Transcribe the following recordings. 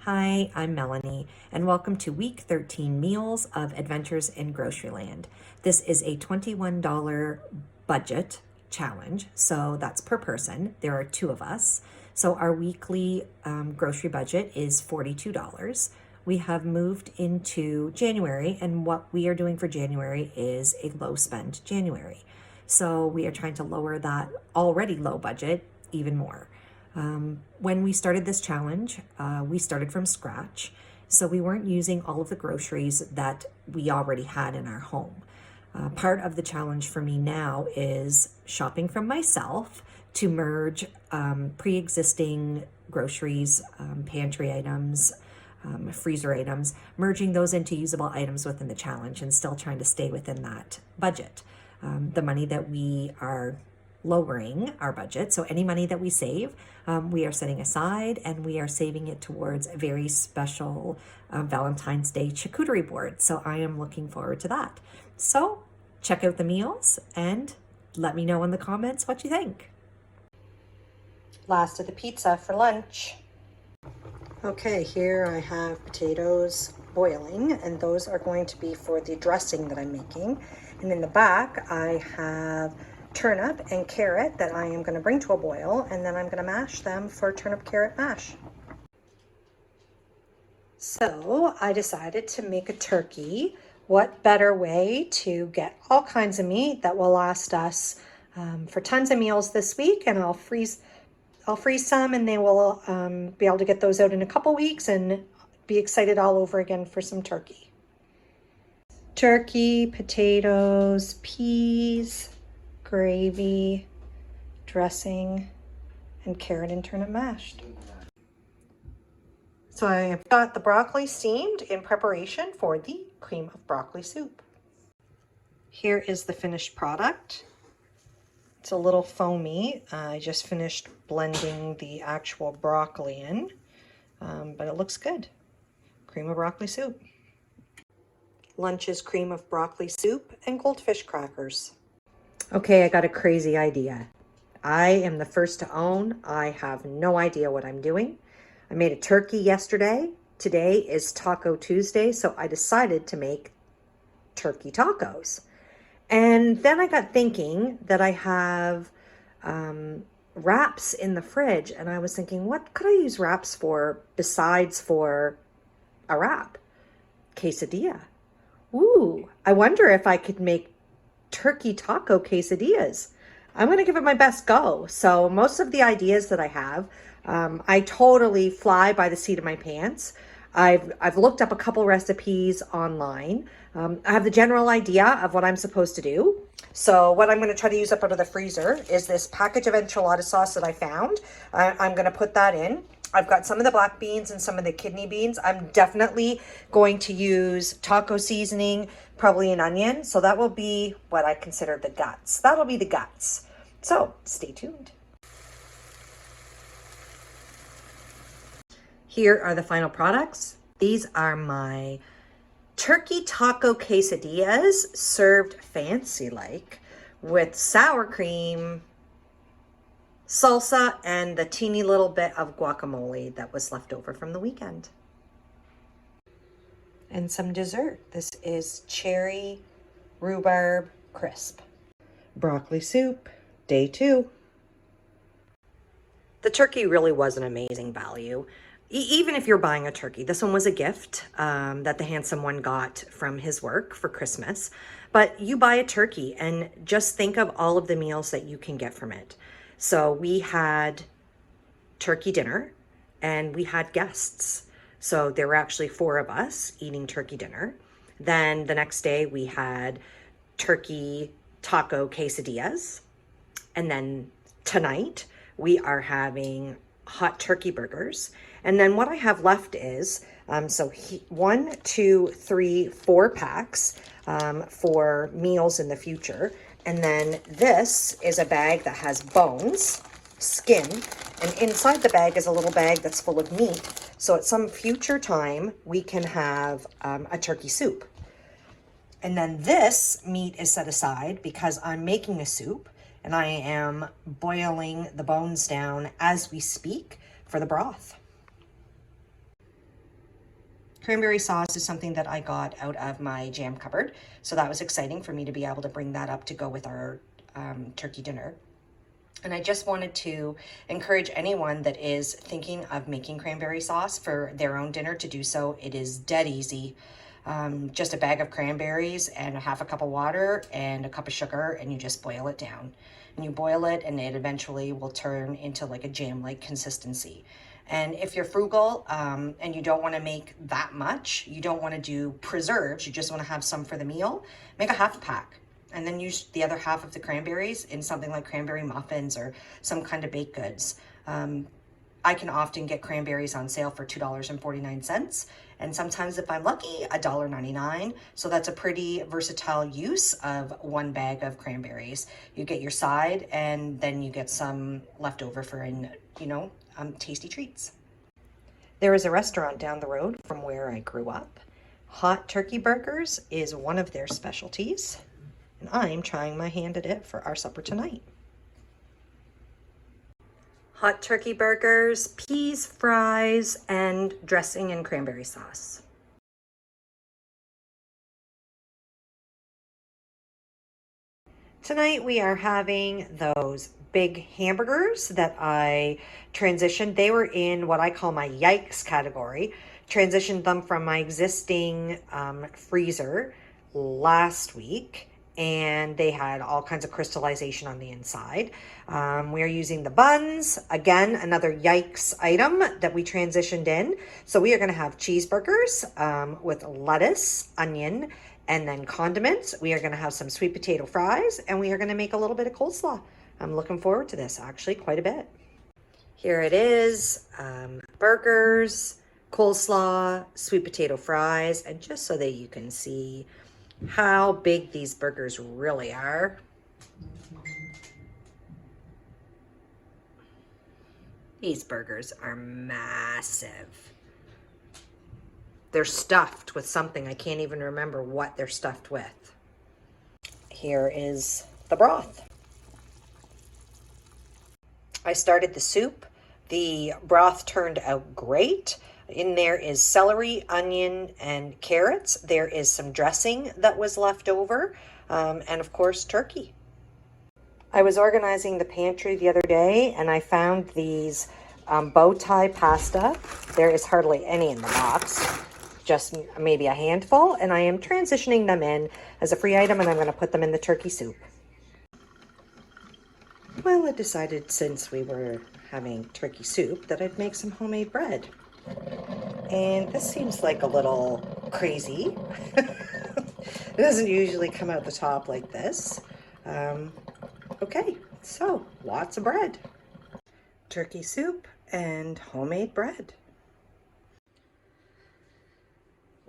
Hi, I'm Melanie, and welcome to Week 13 Meals of Adventures in Groceryland. This is a $21 budget challenge, so that's per person. There are two of us. So our weekly grocery budget is $42. We have moved into January, and what we are doing for January is a low spend January. So we are trying to lower that already low budget even more. When we started this challenge, we started from scratch. So we weren't using all of the groceries that we already had in our home. Part of the challenge for me now is shopping from myself to merge pre-existing groceries, pantry items, freezer items, merging those into usable items within the challenge and still trying to stay within that budget. The money that we are lowering our budget. So any money that we save, we are setting aside and we are saving it towards a very special Valentine's Day charcuterie board. So I am looking forward to that. So check out the meals and let me know in the comments what you think. Last of the pizza for lunch. Okay, here I have potatoes boiling, and those are going to be for the dressing that I'm making. And in the back, I have turnip and carrot that I am going to bring to a boil, and then I'm going to mash them for turnip carrot mash. So I decided to make a turkey. What better way to get all kinds of meat that will last us for tons of meals this week, and I'll freeze some, and they will be able to get those out in a couple weeks and be excited all over again for some turkey. Turkey, potatoes, peas, gravy, dressing, and carrot and turnip mashed. So I have got the broccoli steamed in preparation for the cream of broccoli soup. Here is the finished product. It's a little foamy. I just finished blending the actual broccoli in, but it looks good. Cream of broccoli soup. Lunch is cream of broccoli soup and goldfish crackers. Okay, I got a crazy idea. I am the first to own. I have no idea what I'm doing. I made a turkey yesterday. Today is Taco Tuesday, so I decided to make turkey tacos. And then I got thinking that I have wraps in the fridge, and I was thinking, what could I use wraps for besides for a wrap? Quesadilla. Ooh, I wonder if I could make turkey taco quesadillas. I'm going to give it my best go. So most of the ideas that I have, I totally fly by the seat of my pants. I've looked up a couple recipes online. I have the general idea of what I'm supposed to do. So what I'm going to try to use up out of the freezer is this package of enchilada sauce that I found. I'm going to put that in. I've got some of the black beans and some of the kidney beans. I'm definitely going to use taco seasoning, probably an onion. So that will be what I consider the guts. That'll be the guts. So stay tuned. Here are the final products. These are my turkey taco quesadillas served fancy like with sour cream, salsa, and the teeny little bit of guacamole that was left over from the weekend. And some dessert. This is cherry rhubarb crisp. Broccoli soup, day 2. The turkey really was an amazing value. Even if you're buying a turkey, this one was a gift that the handsome one got from his work for Christmas. But you buy a turkey and just think of all of the meals that you can get from it. So we had turkey dinner and we had guests. So there were actually 4 of us eating turkey dinner. Then the next day we had turkey taco quesadillas. And then tonight we are having hot turkey burgers. And then what I have left is, 1, 2, 3, 4 packs for meals in the future. And then this is a bag that has bones, skin, and inside the bag is a little bag that's full of meat. So at some future time, we can have a turkey soup. And then this meat is set aside because I'm making a soup and I am boiling the bones down as we speak for the broth. Cranberry sauce is something that I got out of my jam cupboard, so that was exciting for me to be able to bring that up to go with our turkey dinner. And I just wanted to encourage anyone that is thinking of making cranberry sauce for their own dinner to do so. It is dead easy. Just a bag of cranberries and a half a cup of water and a cup of sugar, and you just boil it down. And you boil it, and it eventually will turn into like a jam-like consistency. And if you're frugal and you don't want to make that much, you don't want to do preserves, you just want to have some for the meal, make a half pack. And then use the other half of the cranberries in something like cranberry muffins or some kind of baked goods. I can often get cranberries on sale for $2.49. And sometimes if I'm lucky, $1.99. So that's a pretty versatile use of one bag of cranberries. You get your side and then you get some left over for, tasty treats. There is a restaurant down the road from where I grew up. Hot turkey burgers is one of their specialties. And I'm trying my hand at it for our supper tonight. Hot turkey burgers, peas, fries, and dressing and cranberry sauce. Tonight we are having those big hamburgers that I transitioned. They were in what I call my yikes category. Transitioned them from my existing freezer last week, and they had all kinds of crystallization on the inside. We are using the buns. Again, another yikes item that we transitioned in. So we are gonna have cheeseburgers with lettuce, onion, and then condiments. We are gonna have some sweet potato fries, and we are gonna make a little bit of coleslaw. I'm looking forward to this, actually, quite a bit. Here it is, burgers, coleslaw, sweet potato fries, and just so that you can see how big these burgers really are. These burgers are massive. They're stuffed with something. I can't even remember what they're stuffed with. Here is the broth. I started the soup. The broth turned out great. In there is celery, onion, and carrots. There is some dressing that was left over, and of course, turkey. I was organizing the pantry the other day, and I found these bow tie pasta. There is hardly any in the box, just maybe a handful, and I am transitioning them in as a free item, and I'm going to put them in the turkey soup. Well, I decided since we were having turkey soup that I'd make some homemade bread. And this seems like a little crazy. It doesn't usually come out the top like this. Okay, so lots of bread. Turkey soup and homemade bread.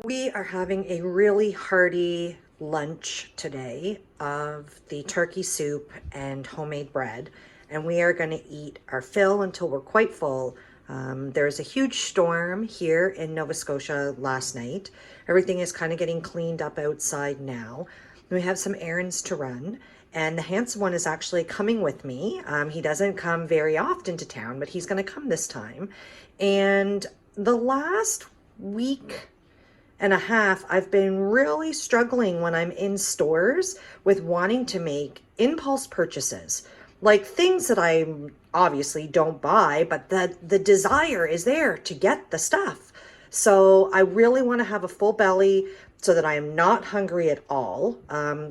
We are having a really hearty lunch today of the turkey soup and homemade bread. And we are going to eat our fill until we're quite full. There's a huge storm here in Nova Scotia last night. Everything is kind of getting cleaned up outside now. We have some errands to run, and the handsome one is actually coming with me. He doesn't come very often to town, but he's going to come this time. And the last week and a half, I've been really struggling when I'm in stores with wanting to make impulse purchases. Like things that I obviously don't buy, but the desire is there to get the stuff. So I really want to have a full belly so that I am not hungry at all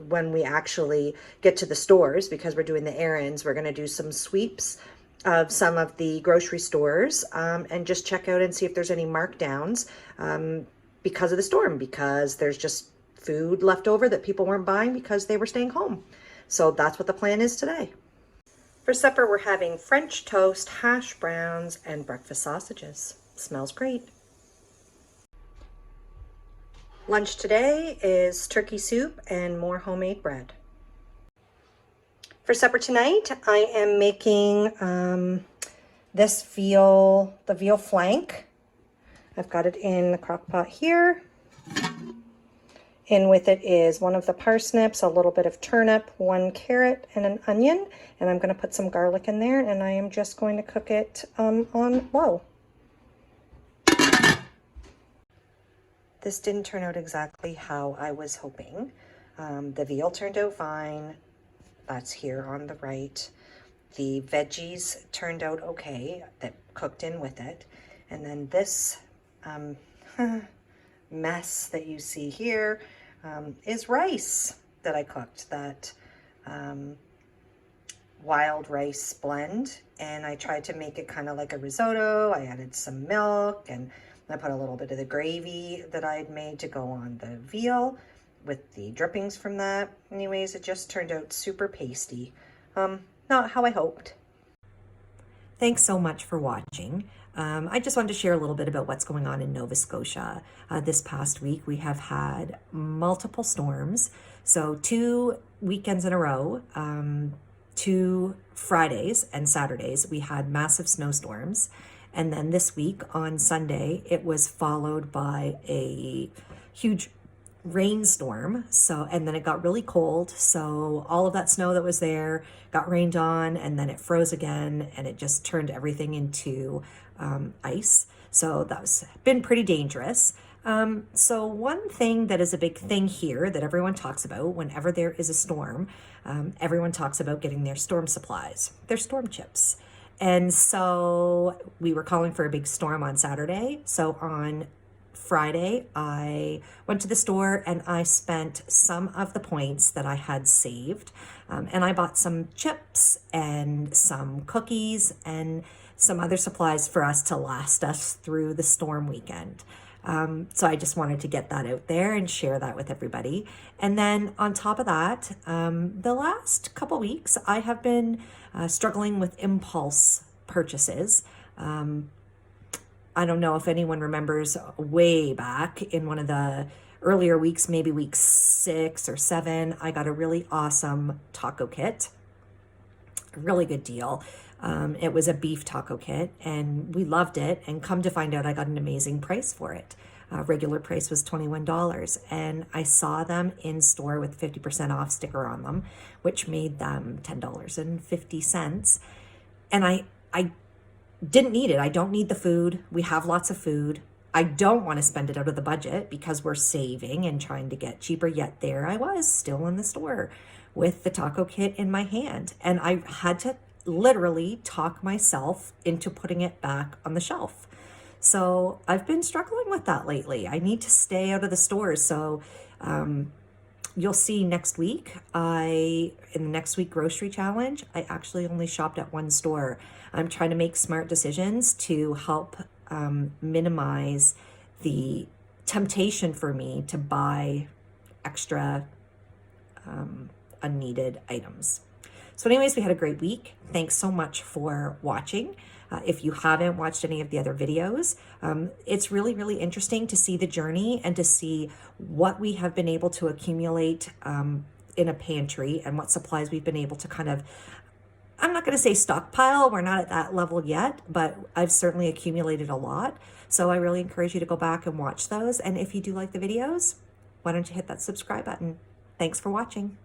when we actually get to the stores, because we're doing the errands. We're going to do some sweeps of some of the grocery stores and just check out and see if there's any markdowns because of the storm, because there's just food left over that people weren't buying because they were staying home. So that's what the plan is today. For supper, we're having French toast, hash browns, and breakfast sausages. Smells great. Lunch today is turkey soup and more homemade bread. For supper tonight, I am making this the veal flank. I've got it in the crock pot here. In with it is one of the parsnips, a little bit of turnip, 1 carrot, and an onion. And I'm going to put some garlic in there, and I am just going to cook it on low. this didn't turn out exactly how I was hoping. The veal turned out fine. That's here on the right. The veggies turned out okay, that cooked in with it. And then this mess that you see here is rice that I cooked, that wild rice blend. And I tried to make it kind of like a risotto. I added some milk and I put a little bit of the gravy that I had made to go on the veal with the drippings from that. Anyways, it just turned out super pasty. Not how I hoped. Thanks so much for watching. I just wanted to share a little bit about what's going on in Nova Scotia. This past week, we have had multiple storms. So 2 weekends in a row, 2 Fridays and Saturdays, we had massive snowstorms. And then this week on Sunday, it was followed by a huge rainstorm. And then it got really cold. So all of that snow that was there got rained on, and then it froze again, and it just turned everything into ice. So that's been pretty dangerous. So one thing that is a big thing here that everyone talks about whenever there is a storm, everyone talks about getting their storm supplies, their storm chips. And so we were calling for a big storm on Saturday. So on Friday, I went to the store and I spent some of the points that I had saved. And I bought some chips and some cookies and some other supplies for us to last us through the storm weekend. So I just wanted to get that out there and share that with everybody. And then on top of that, the last couple weeks, I have been struggling with impulse purchases. I don't know if anyone remembers way back in one of the earlier weeks, maybe week 6 or 7, I got a really awesome taco kit, a really good deal. It was a beef taco kit and we loved it. And come to find out, I got an amazing price for it. Regular price was $21. And I saw them in store with 50% off sticker on them, which made them $10.50. And I didn't need it. I don't need the food. We have lots of food. I don't want to spend it out of the budget because we're saving and trying to get cheaper. Yet there I was still in the store with the taco kit in my hand. And I had to literally talk myself into putting it back on the shelf. So I've been struggling with that lately. I need to stay out of the stores. So you'll see next week, in the next week grocery challenge, I actually only shopped at one store. I'm trying to make smart decisions to help minimize the temptation for me to buy extra unneeded items. So anyways, we had a great week. Thanks so much for watching. If you haven't watched any of the other videos, it's really, really interesting to see the journey and to see what we have been able to accumulate in a pantry and what supplies we've been able to kind of, I'm not going to say stockpile, we're not at that level yet, but I've certainly accumulated a lot. So I really encourage you to go back and watch those. And if you do like the videos, why don't you hit that subscribe button? Thanks for watching.